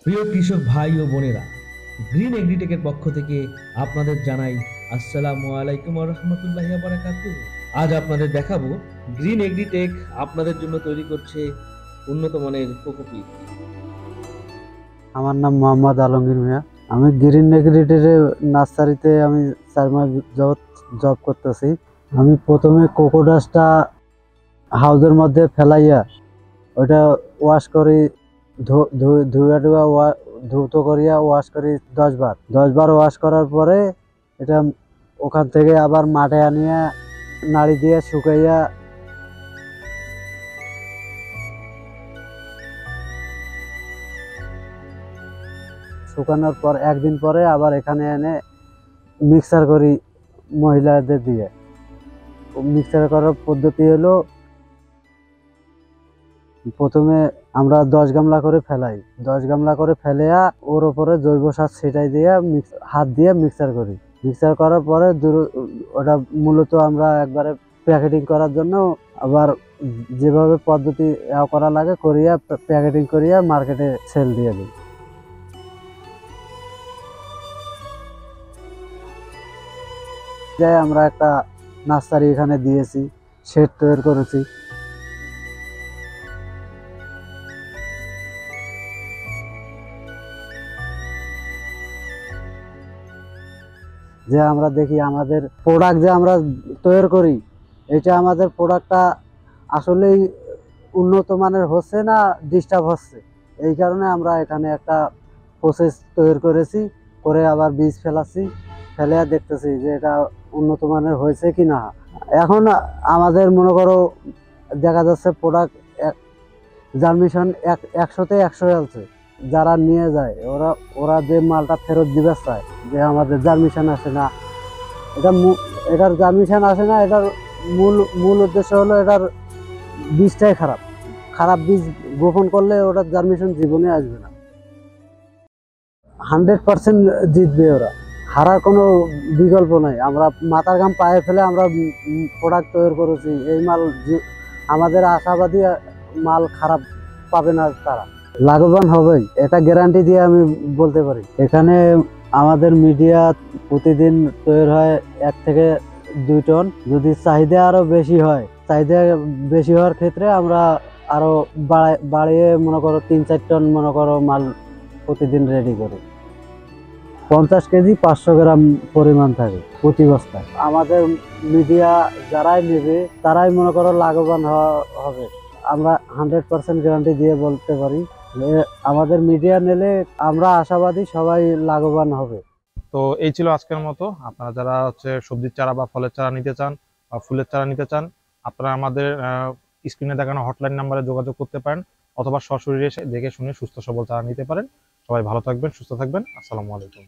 প্রিয় কৃষক ভাই ও বোনেরা, গ্রিন এগ্রিটেকের পক্ষ থেকে আপনাদের জানাই আসসালামু আলাইকুম ওয়া রাহমাতুল্লাহি ওয়া বারাকাতুহু। আজ আপনাদের দেখাবো গ্রিন এগ্রিটেক আপনাদের জন্য তৈরি করছে উন্নত মানের কোকোপিট। আমার নাম মোহাম্মদ আলমগীর মিয়া। আমি গ্রিন এগ্রিটের নার্সারিতে আমি 4 মাস যাবত জব করতেছি। আমি প্রথমে কোকোডাসটা হাউজের মধ্যে ফেলাইয়া ওইটা ওয়াশ করি, ধুয়া টুয়া ধুতো করিয়া ওয়াশ করি 10 বার। 10 বার ওয়াশ করার পরে এটা ওখান থেকে আবার মাঠে আনিয়া নাড়ি দিয়ে শুকাইয়া শুকানোর পর একদিন পরে আবার এখানে এনে মিক্সার করি মহিলাদের দিয়ে। মিক্সার করার পদ্ধতি হলো, প্রথমে আমরা 10 গামলা করে ফেলাই। 10 গামলা করে ফেলেয়া ওর উপরে জৈব সার ছিটাই দিয়ে হাত দিয়ে মিক্সার করি। মিক্সার করার পরে ওটা মূলত আমরা একবারে প্যাকেটিং করার জন্য আবার যেভাবে পদ্ধতি করা লাগে করিয়া প্যাকেটিং করিয়া মার্কেটে সেল দিয়ে দিই। যাই আমরা একটা নার্সারি এখানে দিয়েছি, শেড তৈরি করেছি। যে আমরা দেখি আমাদের প্রোডাক্ট যে আমরা তৈরি করি, এটা আমাদের প্রোডাক্টটা আসলেই উন্নত মানের হচ্ছে না ডিস্টার্ব হচ্ছে, এই কারণে আমরা এখানে একটা প্রসেস তৈরি করেছি। করে আবার বীজ ফেলাচ্ছি, ফেলে দেখতেছি যে এটা উন্নত মানের হয়েছে কি না। এখন আমাদের মনে করো দেখা যাচ্ছে প্রোডাক্ট জার্মিশন 100-তে 100 আছে। যারা নিয়ে যায় ওরা ওরা যে মালটা ফেরত দিবে চায় যে আমাদের জার্মিশন আসে না, এটা এটার জার্মিশন আসে না, এটার মূল মূল উদ্দেশ্য হলো এটার বীজটাই খারাপ। খারাপ বীজ বপন করলে ওটার জার্মিশন জীবনে আসবে না। 100% জিতবে ওরা, হারার কোনো বিকল্প নাই। আমরা মাথার ঘাম পায়ে ফেলে আমরা প্রোডাক্ট তৈরি করেছি। এই মাল আমাদের আশাবাদী মাল খারাপ পাবে না, তারা লাভবান হবেই, এটা গ্যারান্টি দিয়ে আমি বলতে পারি। এখানে আমাদের মিডিয়া প্রতিদিন তৈরি হয় 1 থেকে 2 টন। যদি চাহিদা আরো বেশি হয়, চাহিদা বেশি হওয়ার ক্ষেত্রে আমরা আরো বাড়িয়ে মনে করো 3-4 টন মনে করো মাল প্রতিদিন রেডি করি। 50 কেজি 500 গ্রাম পরিমাণ থাকে প্রতি বস্তায়। আমাদের মিডিয়া যারাই নেবে তারাই মনে করো লাভবান হবে। আমরা 100% গ্যারান্টি দিয়ে বলতে পারি যে আমাদের মিডিয়া নিলে আমরা আশাবাদী সবাই লাভবান হবে। তো এই ছিল আজকের মতো। আপনারা যারা সবজির চারা বা ফলের চারা নিতে চান বা ফুলের চারা নিতে চান, আপনারা আমাদের স্ক্রিনে দেখানো হটলাইন নাম্বারে যোগাযোগ করতে পারেন, অথবা সরাসরি এসে দেখে শুনে সুস্থ সবল চারা নিতে পারেন। সবাই ভালো থাকবেন, সুস্থ থাকবেন। আসসালামু আলাইকুম।